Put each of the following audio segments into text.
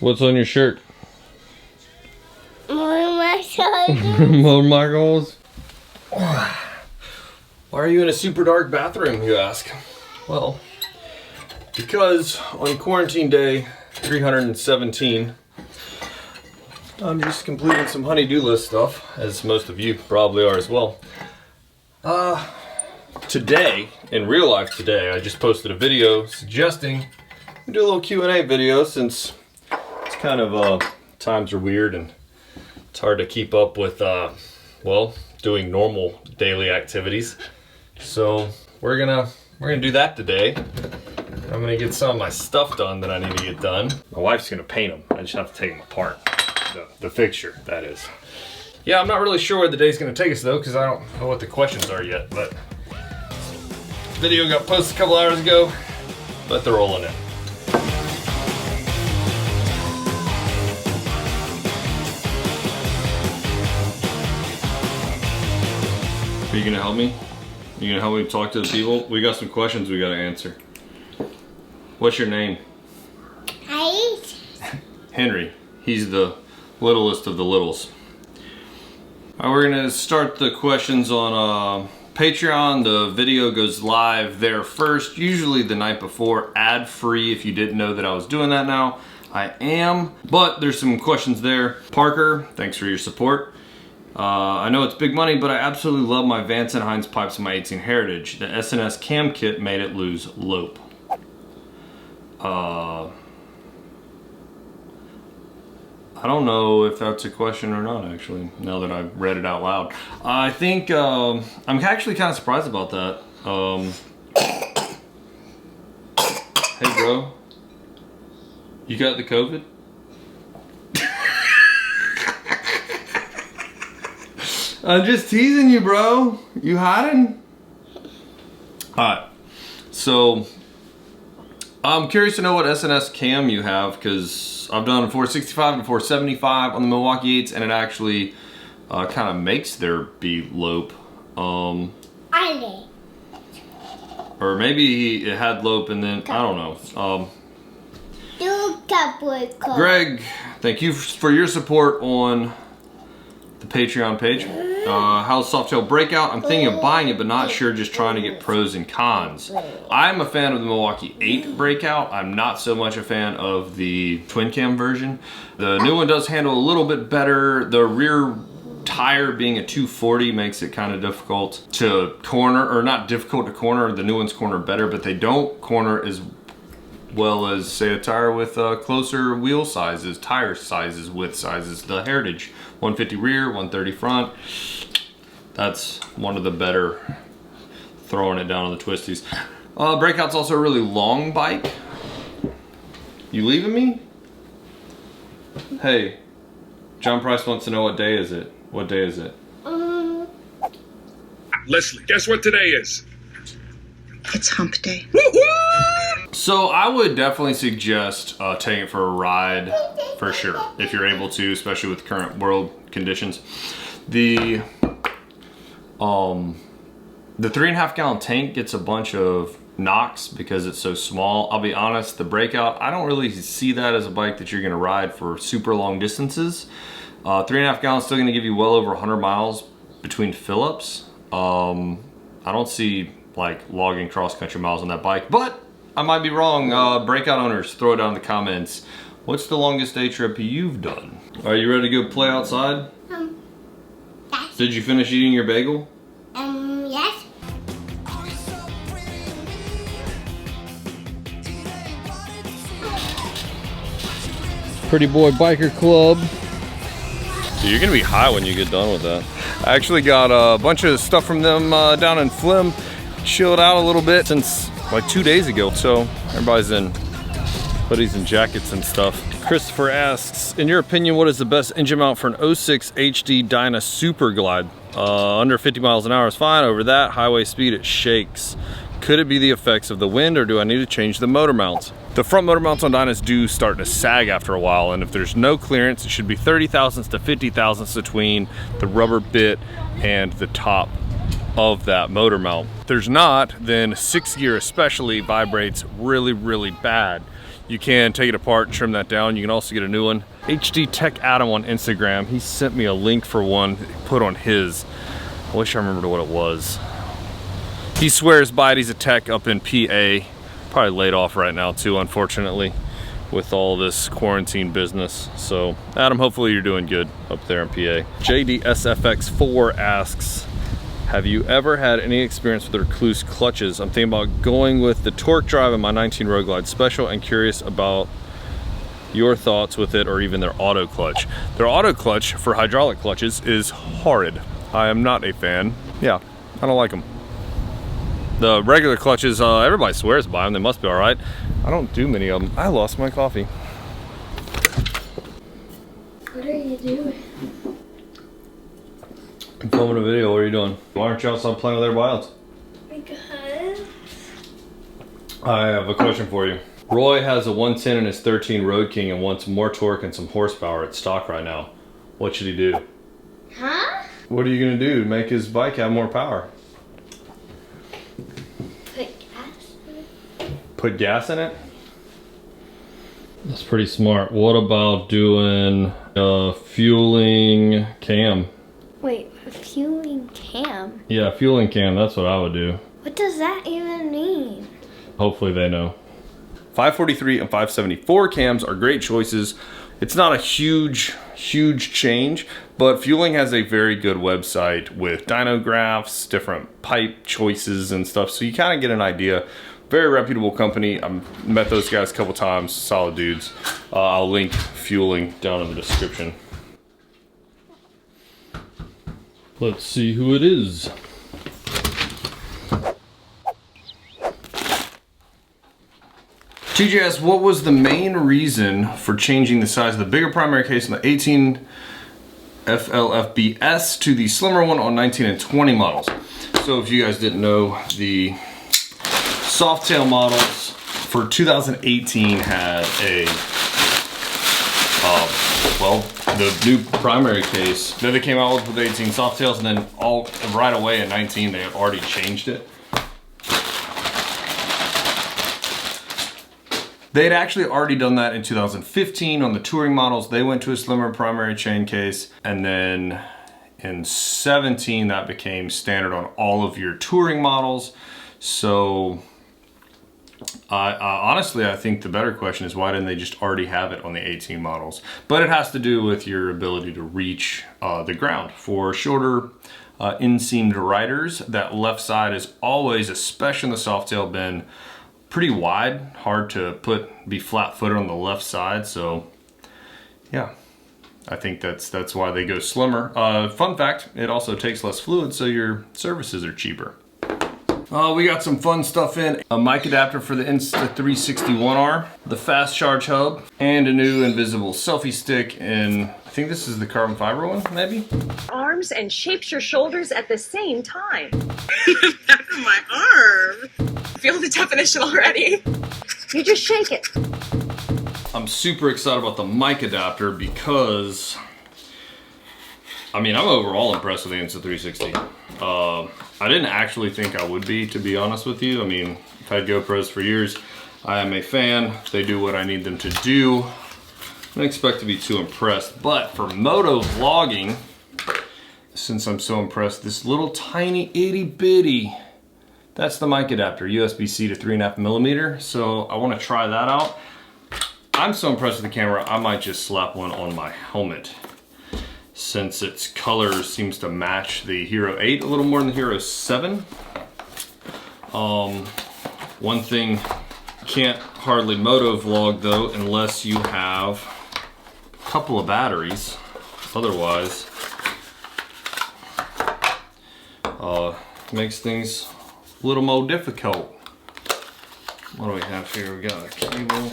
What's on your shirt? Motorcycles. Motorcycles? Why are you in a super dark bathroom, you ask? Well, because on quarantine day 317, I'm just completing some honey-do list stuff, as most of you probably are as well. Today, in real life today, I just posted a video suggesting we do a little Q&A video since it's kind of, times are weird and it's hard to keep up with, well, doing normal daily activities. So we're gonna do that today. I'm gonna get some of my stuff done that I need to get done. My wife's gonna paint them. I just have to take them apart. The fixture, that is. Yeah, I'm not really sure where the day's gonna take us though, because I don't know what the questions are yet, but video got posted a couple hours ago, but they're rolling in. Are you gonna help me? You gonna help me talk to the people? We got some questions we gotta answer. What's your name? Henry. He's the littlest of the littles. Alright, we're gonna start the questions on Patreon. The video goes live there first, usually the night before, ad-free. If you didn't know that I was doing that now, I am. But there's some questions there. Parker, thanks for your support. I know it's big money, but I absolutely love my Vance and Hines pipes and my 18 Heritage. The SNS cam kit made it lose lope. I don't know if that's a question or not, actually, now that I've read it out loud. I think, I'm actually kind of surprised about that. Hey bro, you got the COVID? I'm just teasing you, bro. You hiding? Alright, so I'm curious to know what SNS cam you have, because I've done 465 and 475 on the Milwaukee 8s, and it actually kind of makes there be lope. Or maybe it had lope and then, I don't know. Greg, thank you for your support on the Patreon page. How's Softail Breakout? I'm thinking of buying it, but not sure, just trying to get pros and cons. I'm a fan of the Milwaukee 8 Breakout. I'm not so much a fan of the twin cam version. The new one does handle a little bit better. The rear tire being a 240 makes it kind of difficult to corner, or not difficult to corner. The new ones corner better, but they don't corner as well as, say, a tire with closer wheel sizes, tire sizes, width sizes. The Heritage 150 rear, 130 front. That's one of the better, throwing it down on the twisties. Breakout's also a really long bike. You leaving me? Hey, John Price wants to know what day is it. What day is it? Leslie, guess what today is? It's hump day. So I would definitely suggest taking it for a ride, for sure, if you're able to, especially with current world conditions. The 3.5 gallon tank gets a bunch of knocks because it's so small. I'll be honest, the Breakout, I don't really see that as a bike that you're gonna ride for super long distances. 3.5 gallons still gonna give you well over 100 miles between fill-ups. I don't see like logging cross-country miles on that bike, but I might be wrong. Breakout owners, throw it down in the comments. What's the longest day trip you've done? Are you ready to go play outside? Yes. Did you finish eating your bagel? Yes. Pretty Boy Biker Club. Dude, you're gonna be high when you get done with that. I actually got a bunch of stuff from them down in Flim. Chilled out a little bit since like 2 days ago. So everybody's in hoodies and jackets and stuff. Christopher asks, in your opinion, what is the best engine mount for an 06 HD Dyna Super Glide? Under 50 miles an hour is fine. Over that highway speed, it shakes. Could it be the effects of the wind, or do I need to change the motor mounts? The front motor mounts on Dynas do start to sag after a while, and if there's no clearance, it should be 30 thousandths to 50 thousandths between the rubber bit and the top of that motor mount. If there's not, then 6th gear especially vibrates really, really bad. you can take it apart, trim that down. You can also get a new one. HD Tech Adam on Instagram, he sent me a link for one he put on his. I wish I remembered what it was. He swears by it. He's a tech up in PA. Probably laid off right now too, unfortunately, with all this quarantine business. So Adam, hopefully you're doing good up there in PA. JDSFX4 asks, have you ever had any experience with the Recluse clutches? I'm thinking about going with the torque drive in my 19 Road Glide Special and curious about your thoughts with it, or even their auto clutch. Their auto clutch for hydraulic clutches is horrid. I am not a fan. Yeah, I don't like them. The regular clutches, everybody swears by them. They must be all right. I don't do many of them. I lost my coffee. What are you doing? I'm filming a video. What are you doing? Why aren't you outside playing with everybody else? Because I have a question for you. Roy has a 110 in his 13 Road King and wants more torque and some horsepower at stock right now. What should he do? Huh? What are you gonna do to make his bike have more power? Put gas in it. Put gas in it? That's pretty smart. What about doing a fueling cam? Wait, a fueling cam? Yeah, fueling cam, that's what I would do. What does that even mean? Hopefully they know. 543 and 574 cams are great choices. It's not a huge change, but Fueling has a very good website with dyno graphs, different pipe choices and stuff, so you kind of get an idea. Very reputable company. I've met those guys a couple times, solid dudes. I'll link Fueling down in the description. Let's see who it is. TJS, what was the main reason for changing the size of the bigger primary case on the 18 FLFBS to the slimmer one on 19 and 20 models? So if you guys didn't know, the Softail models for 2018 had a, well, the new primary case that they came out with 18 Softails, and then right away at 19 they had already changed it. They had actually already done that in 2015 on the touring models. They went to a slimmer primary chain case, and then in 17 that became standard on all of your touring models. So honestly, I think the better question is, why didn't they just already have it on the 18 models? But it has to do with your ability to reach the ground. For shorter inseamed riders, that left side is always, especially in the Softail, been pretty wide, hard to be flat-footed on the left side. So yeah, I think that's why they go slimmer. Fun fact, it also takes less fluid, so your services are cheaper. We got some fun stuff in. A mic adapter for the Insta361R, the fast charge hub, and a new invisible selfie stick in, I think this is the carbon fiber one, maybe? Arms and shapes your shoulders at the same time. Back of my arm. Feel the definition already. You just shake it. I'm super excited about the mic adapter because, I mean, I'm overall impressed with the Insta360. I didn't actually think I would be, to be honest with you. I mean, I've had GoPros for years. I am a fan. They do what I need them to do. I don't expect to be too impressed, but for moto vlogging, since I'm so impressed, this little tiny itty bitty, that's the mic adapter, USB-C to 3.5mm. So I want to try that out. I'm so impressed with the camera, I might just slap one on my helmet, since its color seems to match the Hero 8 a little more than the Hero 7. One thing, you can't hardly moto vlog though unless you have a couple of batteries. Otherwise, makes things a little more difficult. What do we have here? We got a cable.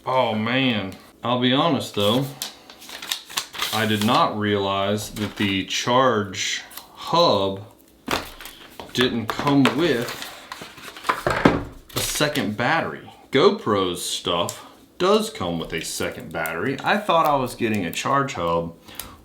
Oh man, I'll be honest though, I did not realize that the charge hub didn't come with a second battery. GoPro's stuff does come with a second battery. I thought I was getting a charge hub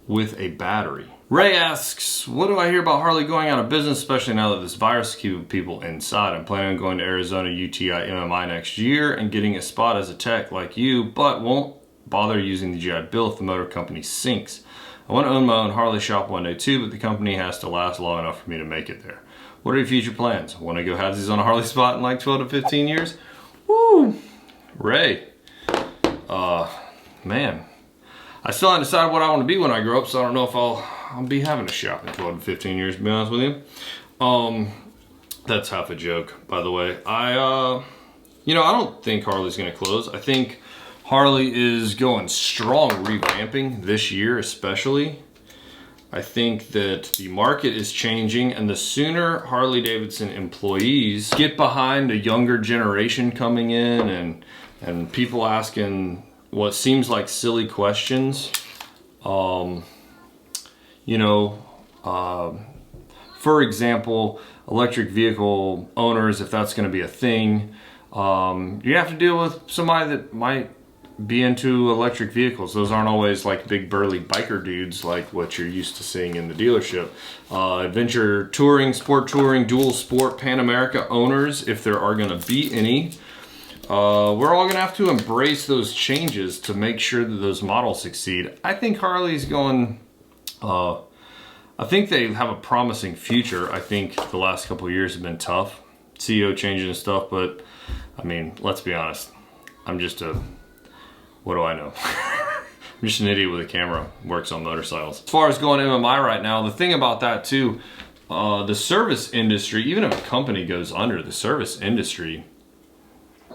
with a battery. Ray asks, what do I hear about Harley going out of business, especially now that this virus is keeping people inside? I'm planning on going to Arizona UTI MMI next year and getting a spot as a tech like you, but won't bother using the GI Bill if the motor company sinks. I want to own my own Harley shop one day too, but the company has to last long enough for me to make it there. What are your future plans? Want to go halvesies on a Harley spot in like 12 to 15 years? Woo! Ray. Man. I still haven't decided what I want to be when I grow up, so I don't know if I'll be having a shop in 12 to 15 years, to be honest with you. That's half a joke, by the way. I don't think Harley's gonna close. I think Harley is going strong revamping this year, especially. I think that the market is changing, and the sooner Harley-Davidson employees get behind a younger generation coming in and people asking what seems like silly questions, for example, electric vehicle owners, if that's going to be a thing, you have to deal with somebody that might be into electric vehicles. Those aren't always like big burly biker dudes like what you're used to seeing in the dealership. Adventure touring, sport touring, dual sport, Pan America owners, if there are going to be any, we're all going to have to embrace those changes to make sure that those models succeed. I think Harley's going, I think they have a promising future. I think the last couple of years have been tough. CEO changing and stuff, but I mean, let's be honest. I'm just what do I know? I'm just an idiot with a camera, works on motorcycles. As far as going MMI right now, the thing about that too, the service industry, even if a company goes under, the service industry,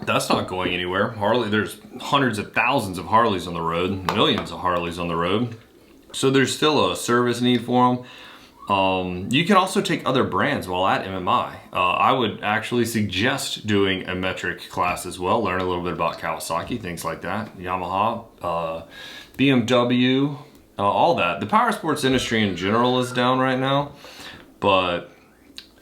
that's not going anywhere. Harley, there's hundreds of thousands of Harleys on the road, millions of Harleys on the road. So there's still a service need for them. You can also take other brands while at MMI. I would actually suggest doing a metric class as well, learn a little bit about Kawasaki, things like that, Yamaha, BMW, all that. The power sports industry in general is down right now, but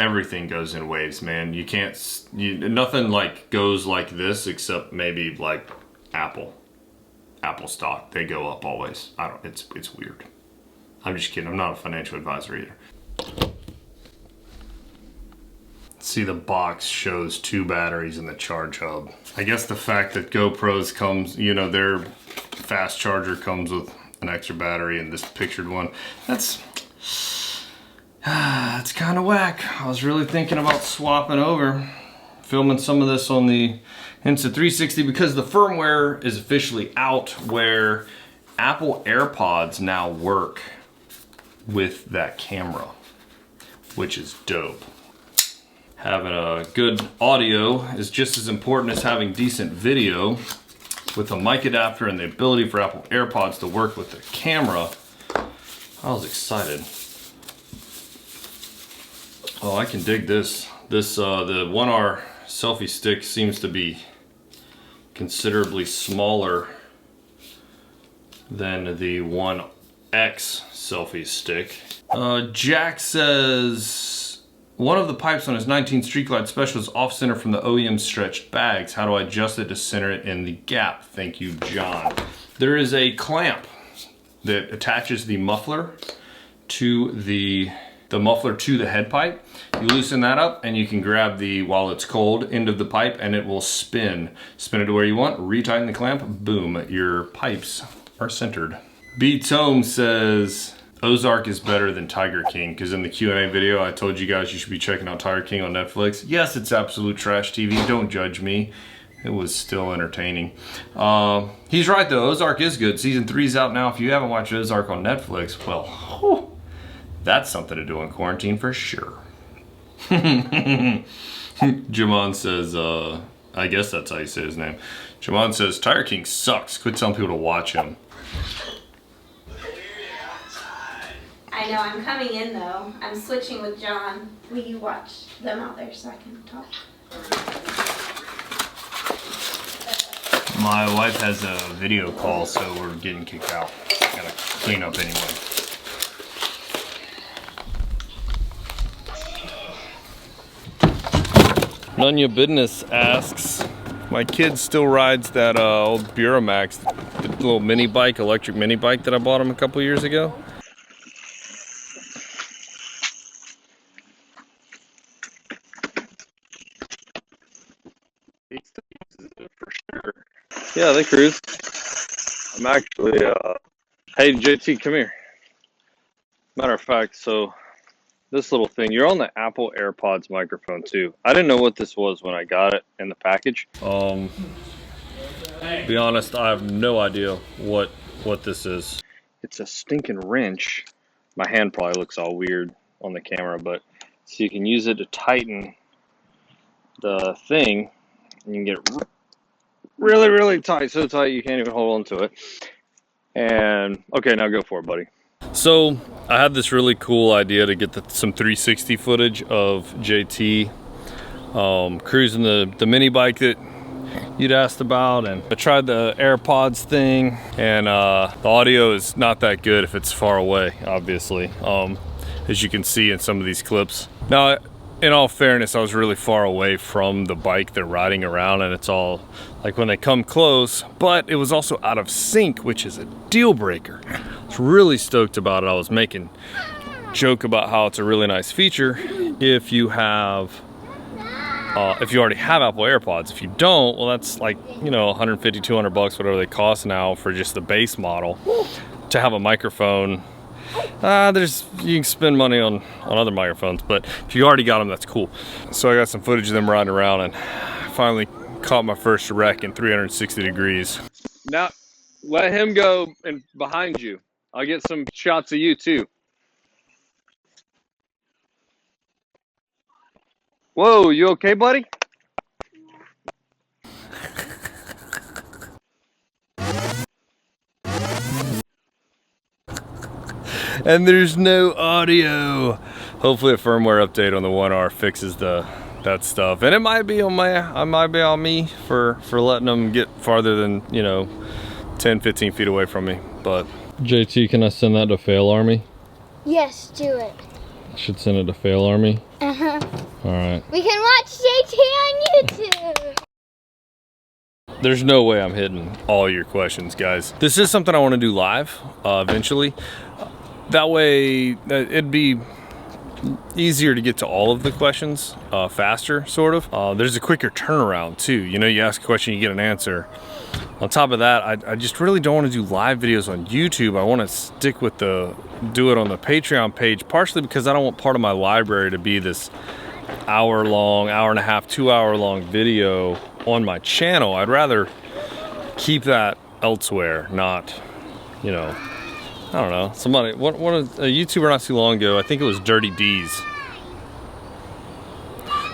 everything goes in waves, man. You can't, nothing like goes like this except maybe like Apple stock. They go up always. It's weird. I'm just kidding. I'm not a financial advisor either. See, the box shows 2 batteries in the charge hub. I guess the fact that GoPros comes, their fast charger comes with an extra battery and this pictured one, that's kind of whack. I was really thinking about swapping over, filming some of this on the Insta360 because the firmware is officially out where Apple AirPods now work with that camera, which is dope. Having a good audio is just as important as having decent video. With a mic adapter and the ability for Apple AirPods to work with the camera, I was excited. Oh, I can dig this. The 1R selfie stick seems to be considerably smaller than the 1X selfie stick. Jack says, one of the pipes on his 19 Street Glide Special is off center from the OEM stretched bags. How do I adjust it to center it in the gap? Thank you, John. There is a clamp that attaches the muffler to the muffler to the head pipe. You loosen that up and you can grab the, while it's cold, end of the pipe and it will spin. Spin it to where you want, retighten the clamp, boom, your pipes are centered. B. Tome says, Ozark is better than Tiger King, because in the Q&A video I told you guys you should be checking out Tiger King on Netflix. Yes, it's absolute trash TV, don't judge me. It was still entertaining. He's right though, Ozark is good. Season 3's out now. If you haven't watched Ozark on Netflix, well, whew, that's something to do in quarantine for sure. Jamon says, I guess that's how you say his name. Jamon says, Tiger King sucks. Quit telling people to watch him. I know, I'm coming in though. I'm switching with John. Will you watch them out there so I can talk? My wife has a video call, so we're getting kicked out. Gotta clean up anyway. None your business asks, my kid still rides that old Buramax, the little mini bike, electric mini bike that I bought him a couple years ago. He still uses it for sure. Yeah, they cruise. I'm actually, hey, JT, come here. Matter of fact, so this little thing, you're on the Apple AirPods microphone too. I didn't know what this was when I got it in the package. Be honest, I have no idea what this is. It's a stinking wrench. My hand probably looks all weird on the camera, but so you can use it to tighten the thing, and you can get it really, really tight, so tight you can't even hold on to it. And okay, now go for it, buddy. So I had this really cool idea to get some 360 footage of JT cruising the mini bike that you'd asked about, and I tried the AirPods thing, and the audio is not that good if it's far away, obviously, as you can see in some of these clips. Now, in all fairness, I was really far away from the bike they're riding around, and it's all like when they come close, but it was also out of sync, which is a deal breaker. I was really stoked about it. I was making a joke about how it's a really nice feature if you have if you already have Apple AirPods. If you don't, well, that's like, you know, 150, 200 bucks, whatever they cost now for just the base model to have a microphone. You can spend money on other microphones, but if you already got them, that's cool. So I got some footage of them riding around, and finally caught my first wreck in 360 degrees. Now, let him go and behind you. I'll get some shots of you too. Whoa, you okay, buddy? And there's no audio. Hopefully a firmware update on the 1R fixes that stuff. And it might be on me for letting them get farther than, you know, 10, 15 feet away from me. But JT, can I send that to Fail Army? Yes, do it. I should send it to Fail Army. Uh-huh. All right. We can watch JT on YouTube. There's no way I'm hitting all your questions, guys. This is something I want to do live eventually. That way it'd be easier to get to all of the questions faster, sort of. There's a quicker turnaround too. You know, you ask a question, you get an answer. On top of that, I just really don't want to do live videos on YouTube. I want to stick with do it on the Patreon page, partially because I don't want part of my library to be this hour and a half, 2 hour long video on my channel. I'd rather keep that elsewhere, not, you know, I don't know. Somebody, what a YouTuber not too long ago, I think it was Dirty D's,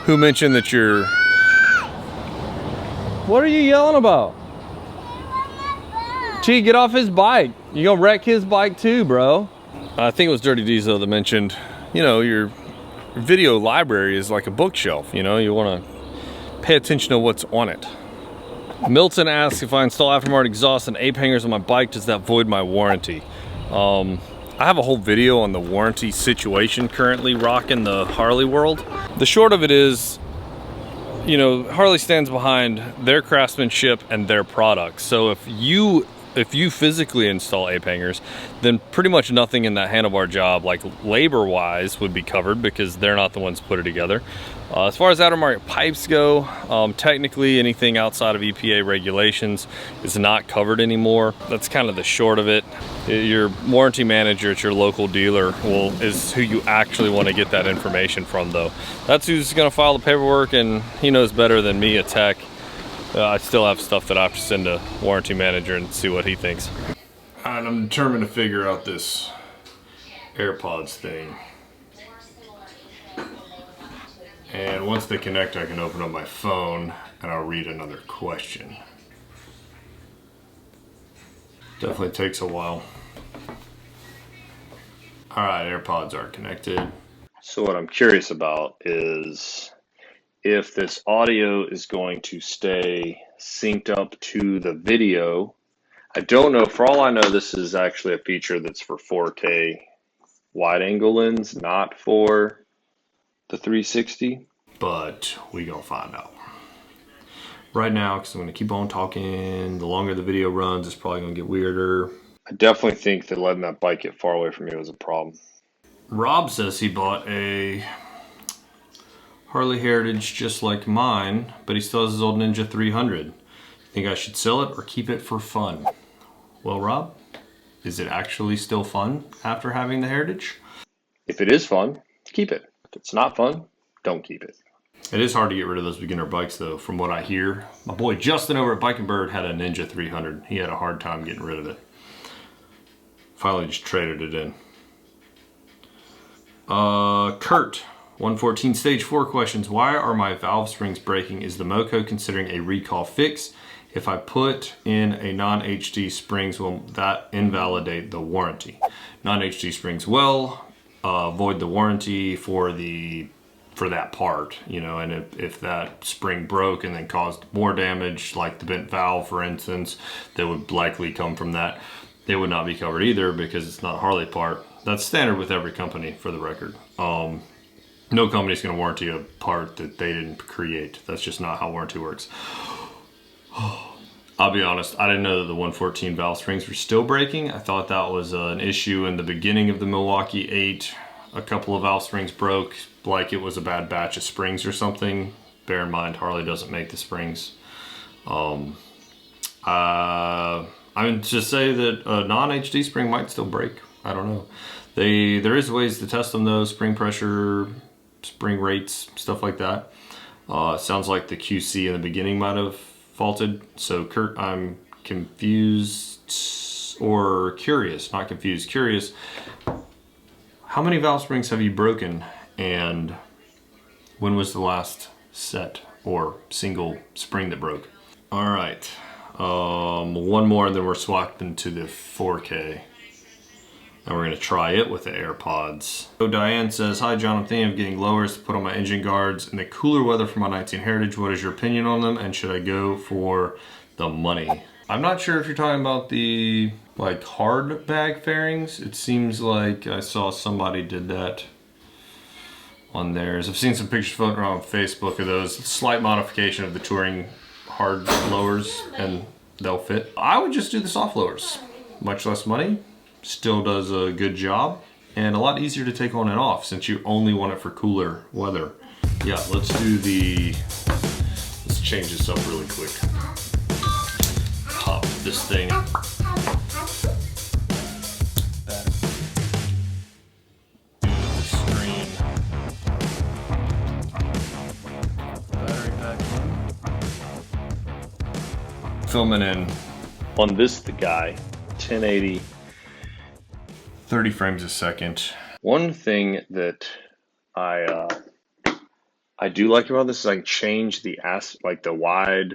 who mentioned that you're... What are you yelling about? T, get off his bike. You gonna wreck his bike too, bro. I think it was Dirty D's though that mentioned, you know, your video library is like a bookshelf. You know, you want to pay attention to what's on it. Milton asks, if I install aftermarket exhaust and ape hangers on my bike, does that void my warranty? I have a whole video on the warranty situation currently rocking the Harley world. The short of it is, you know, Harley stands behind their craftsmanship and their products. So if you physically install ape hangers, then pretty much nothing in that handlebar job, like labor-wise, would be covered because they're not the ones who put it together. As far as aftermarket pipes go, technically anything outside of EPA regulations is not covered anymore. That's kind of the short of it. Your warranty manager at your local dealer is who you actually want to get that information from, though. That's who's going to file the paperwork, and he knows better than me, a tech. I still have stuff that I have to send to warranty manager and see what he thinks. Alright, I'm determined to figure out this AirPods thing. And once they connect, I can open up my phone and I'll read another question. Definitely takes a while. Alright, AirPods are connected. So what I'm curious about is if this audio is going to stay synced up to the video. I don't know. For all I know, this is actually a feature that's for 4K wide angle lens, not for the 360. But we gonna find out. Right now, because I'm gonna keep on talking, the longer the video runs, it's probably gonna get weirder. I definitely think that letting that bike get far away from me was a problem. Rob says he bought a Harley Heritage just like mine, but he still has his old Ninja 300. Think I should sell it or keep it for fun? Well, Rob, is it actually still fun after having the Heritage? If it is fun, keep it. If it's not fun, don't keep it. It is hard to get rid of those beginner bikes though, from what I hear. My boy Justin over at Bike and Bird had a Ninja 300. He had a hard time getting rid of it. Finally just traded it in. Kurt, 114 stage 4 questions. Why are my valve springs breaking? Is the Moco considering a recall fix? If I put in a non-HD springs, will that invalidate the warranty? Non-HD springs will void the warranty for that part, you know, and if that spring broke and then caused more damage, like the bent valve, for instance, that would likely come from that. They would not be covered either because it's not a Harley part. That's standard with every company, for the record. No company's going to warranty a part that they didn't create. That's just not how warranty works. I'll be honest, I didn't know that the 114 valve springs were still breaking. I thought that was an issue in the beginning of the Milwaukee 8. A couple of valve springs broke, like it was a bad batch of springs or something. Bear in mind, Harley doesn't make the springs. I would just say that a non-HD spring might still break. I don't know. There is ways to test them though, spring pressure, spring rates, stuff like that. Sounds like the QC in the beginning might have faulted. So Kurt, I'm confused or curious, not confused, curious. How many valve springs have you broken, and when was the last set or single spring that broke? All right, one more and then we're swapping to the 4K. And we're gonna try it with the AirPods. So Diane says, hi John, I'm thinking of getting lowers to put on my engine guards in the cooler weather for my 19 Heritage. What is your opinion on them, and should I go for the money? I'm not sure if you're talking about the like hard bag fairings. It seems like I saw somebody did that on theirs. I've seen some pictures floating around on Facebook of those. Slight modification of the touring hard lowers and they'll fit. I would just do the soft lowers. Much less money, still does a good job, and a lot easier to take on and off since you only want it for cooler weather. Yeah, let's change this up really quick. Pop this thing. Filming in On this, the guy, 1080. 30 frames a second. One thing that I do like about this is I can change the the wide,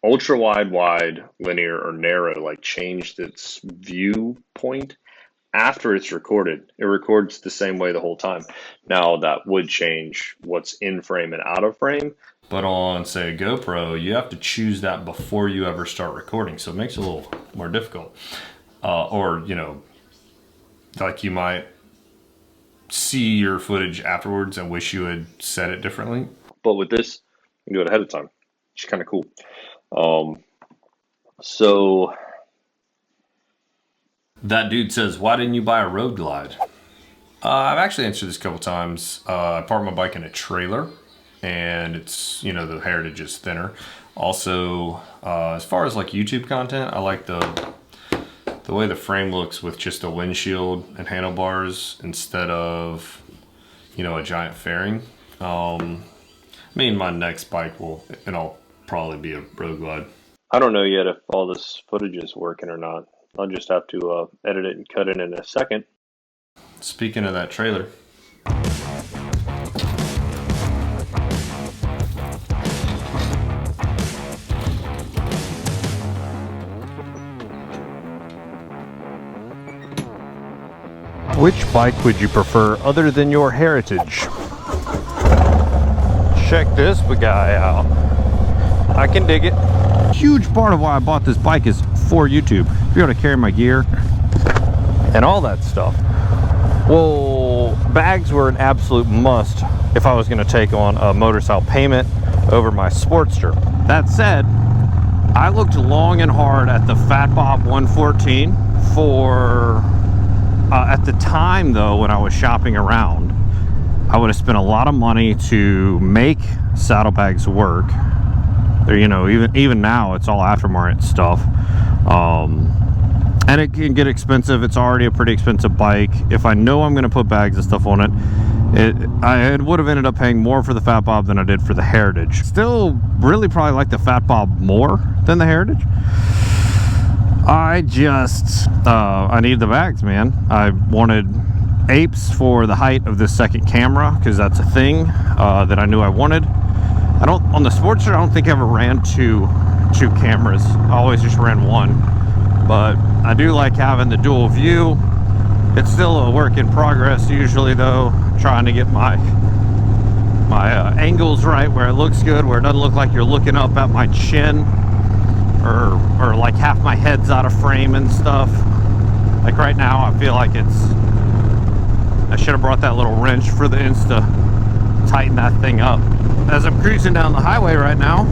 ultra wide, linear, or narrow, like change its viewpoint after it's recorded. It records the same way the whole time. Now that would change what's in frame and out of frame. But on, say, a GoPro, you have to choose that before you ever start recording, so it makes it a little more difficult. Or, you know, like you might see your footage afterwards and wish you had set it differently. But with this, you can do it ahead of time. It's kind of cool. So that dude says, why didn't you buy a Road Glide? I've actually answered this a couple times. I parked my bike in a trailer, and it's, you know, the Heritage is thinner. Also, as far as like YouTube content, I like the way the frame looks with just a windshield and handlebars instead of, you know, a giant fairing. I mean, my next bike it'll probably be a Road Glide. I don't know yet if all this footage is working or not. I'll just have to edit it and cut it in a second. Speaking of that trailer. Which bike would you prefer other than your Heritage? Check this guy out. I can dig it. Huge part of why I bought this bike is for YouTube. To be able to carry my gear and all that stuff. Well, bags were an absolute must if I was going to take on a motorcycle payment over my Sportster. That said, I looked long and hard at the Fat Bob 114 for... at the time though, when I was shopping around, I would have spent a lot of money to make saddlebags work. They're, you know, even now it's all aftermarket stuff. And it can get expensive. It's already a pretty expensive bike. If I know I'm going to put bags and stuff on it, I would have ended up paying more for the Fat Bob than I did for the Heritage. Still really probably like the Fat Bob more than the Heritage. I just I need the bags, man. I wanted apes for the height of this second camera because that's a thing that I knew I wanted. On the Sportster, I don't think I ever ran two cameras. I always just ran one. But I do like having the dual view. It's still a work in progress usually though, trying to get my angles right where it looks good, where it doesn't look like you're looking up at my chin or like half my head's out of frame and stuff. Like right now I feel like I should have brought that little wrench for the Insta, tighten that thing up. As I'm cruising down the highway right now,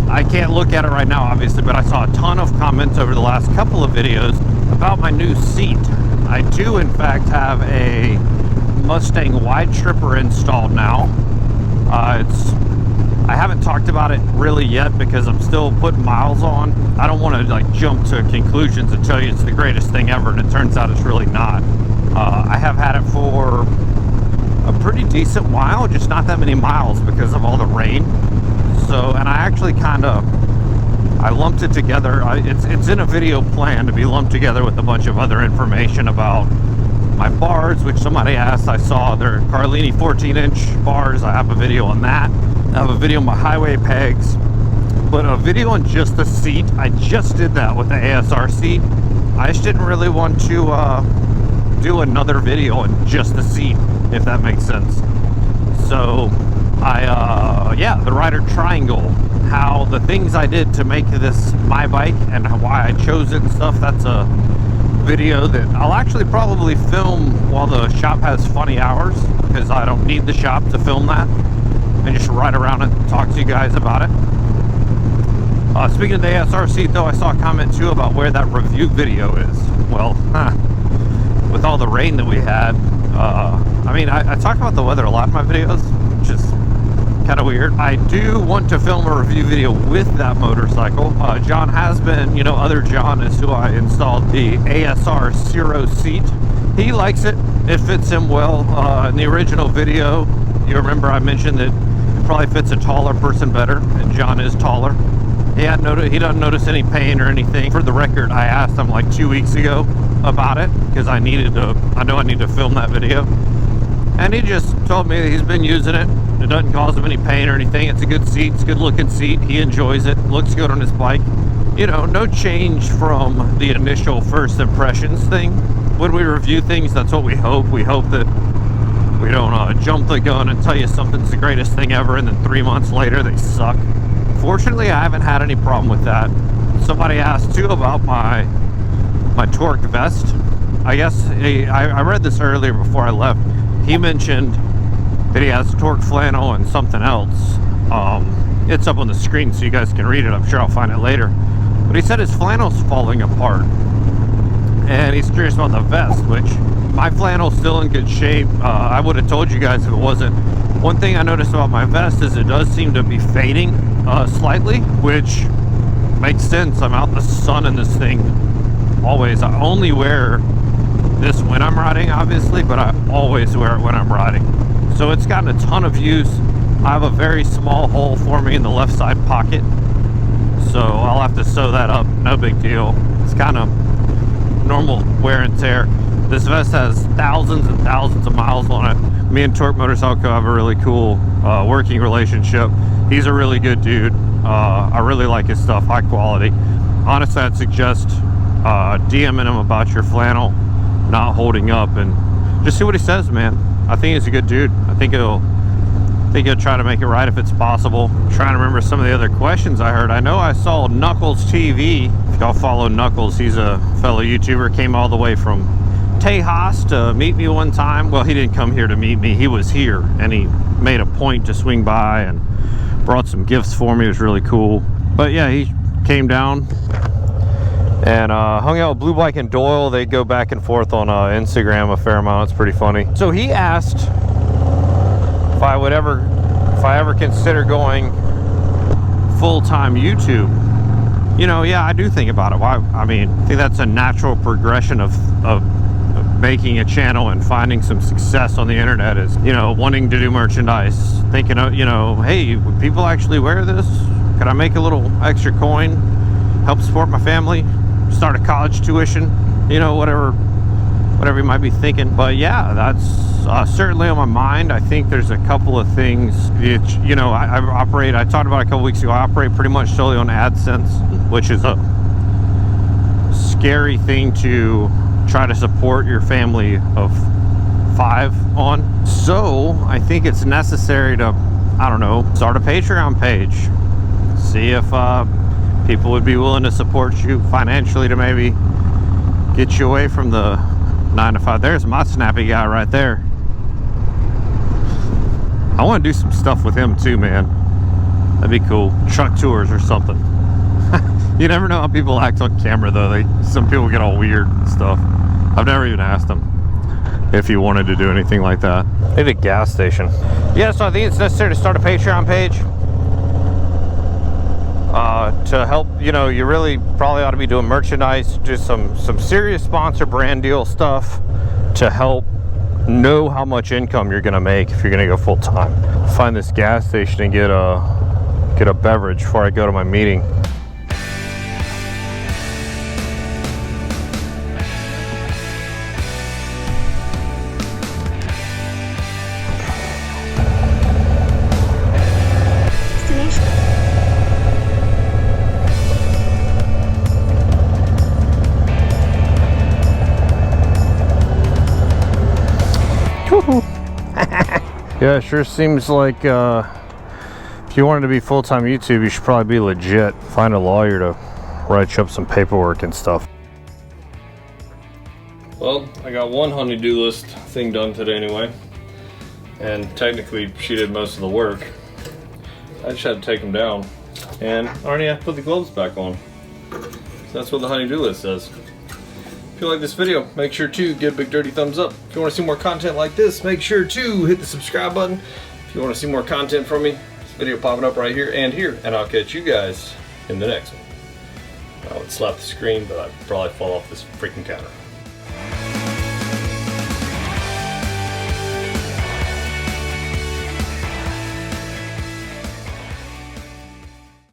I can't look at it right now obviously, but I saw a ton of comments over the last couple of videos about my new seat. I do in fact have a Mustang wide tripper installed now. I haven't talked about it really yet because I'm still putting miles on. I don't want to like jump to conclusions and tell you it's the greatest thing ever, and it turns out it's really not. I have had it for a pretty decent while, just not that many miles because of all the rain. So, and I actually I lumped it together. It's in a video plan to be lumped together with a bunch of other information about my bars, which somebody asked. I saw they're Carlini 14-inch bars. I have a video on that. I have a video on my highway pegs, but a video on just the seat. I just did that with the ASR seat. I just didn't really want to do another video on just the seat, if that makes sense. So yeah, the rider triangle, how the things I did to make this my bike and why I chose it and stuff, that's a video that I'll actually probably film while the shop has funny hours, because I don't need the shop to film that, and just ride around and talk to you guys about it. Speaking of the ASR seat though, I saw a comment too about where that review video is. Well, with all the rain that we had, I mean, I talk about the weather a lot in my videos, which is kind of weird. I do want to film a review video with that motorcycle. John has been, you know, other John is who I installed the ASR Zero seat. He likes it. It fits him well. In the original video, you remember I mentioned that it probably fits a taller person better, and John is taller. He doesn't notice any pain or anything. For the record, I asked him like 2 weeks ago about it because I need to film that video. And he just told me that he's been using it. It doesn't cause him any pain or anything. It's a good seat. It's a good looking seat. He enjoys it. Looks good on his bike. You know, no change from the initial first impressions thing. When we review things, that's what we hope. We hope that we don't jump the gun and tell you something's the greatest thing ever and then 3 months later they suck. Fortunately, I haven't had any problem with that. Somebody asked too about my torque vest. I guess I read this earlier before I left. He mentioned that he has torque flannel and something else. It's up on the screen so you guys can read it. I'm sure I'll find it later. But he said his flannel's falling apart. And he's curious about the vest, which my flannel's still in good shape. I would have told you guys if it wasn't. One thing I noticed about my vest is it does seem to be fading slightly, which makes sense. I'm out in the sun in this thing always. I only wear this when I'm riding, obviously, but I always wear it when I'm riding. So it's gotten a ton of use. I have a very small hole for me in the left side pocket, so I'll have to sew that up. No big deal. It's kind of normal wear and tear. This vest has thousands and thousands of miles on it. Me and Torque Motorcycle have a really cool working relationship. He's a really good dude. I really like his stuff, high quality. Honestly, I'd suggest DMing him about your flannel not holding up and just see what he says, man. I think he's a good dude. I think he'll try to make it right if it's possible. I'm trying to remember some of the other questions I heard. I know I saw Knuckles TV. If y'all follow Knuckles, he's a fellow YouTuber. Came all the way from Tejas to meet me one time. Well, he didn't come here to meet me. He was here, and he made a point to swing by and brought some gifts for me. It was really cool. But yeah, he came down, And hung out with Blue Bike and Doyle. They go back and forth on Instagram a fair amount. It's pretty funny. So he asked if I ever consider going full-time YouTube. You know, yeah, I do think about it. Why? I mean, I think that's a natural progression of making a channel and finding some success on the internet is, you know, wanting to do merchandise, thinking of, you know, hey, would people actually wear this? Could I make a little extra coin, help support my family, start a college tuition, you know, whatever you might be thinking. But yeah, that's certainly on my mind. I think there's a couple of things. You know, I talked about it a couple weeks ago, I operate pretty much solely on AdSense, which is a scary thing to try to support your family of 5 on. So I think it's necessary to, I don't know, start a Patreon page, see if people would be willing to support you financially to maybe get you away from the 9 to 5. There's my snappy guy right there. I want to do some stuff with him too, man. That'd be cool. Truck tours or something. You never know how people act on camera though. Some people get all weird and stuff. I've never even asked him if he wanted to do anything like that. Maybe a gas station. Yeah, so I think it's necessary to start a Patreon page to help. You know, you really probably ought to be doing merchandise, just some serious sponsor brand deal stuff to help know how much income you're gonna make if you're gonna go full time. Find this gas station and get a beverage before I go to my meeting. Yeah, it sure seems like if you wanted to be full-time YouTube, you should probably be legit. Find a lawyer to write you up some paperwork and stuff. Well, I got one honey-do list thing done today anyway. And technically, she did most of the work. I just had to take them down. And I already have to put the gloves back on. So that's what the honey-do list says. If you like this video, make sure to give a big dirty thumbs up. If you want to see more content like this, make sure to hit the subscribe button. If you want to see more content from me, this video popping up right here and here, and I'll catch you guys in the next one. I would slap the screen, but I'd probably fall off this freaking counter.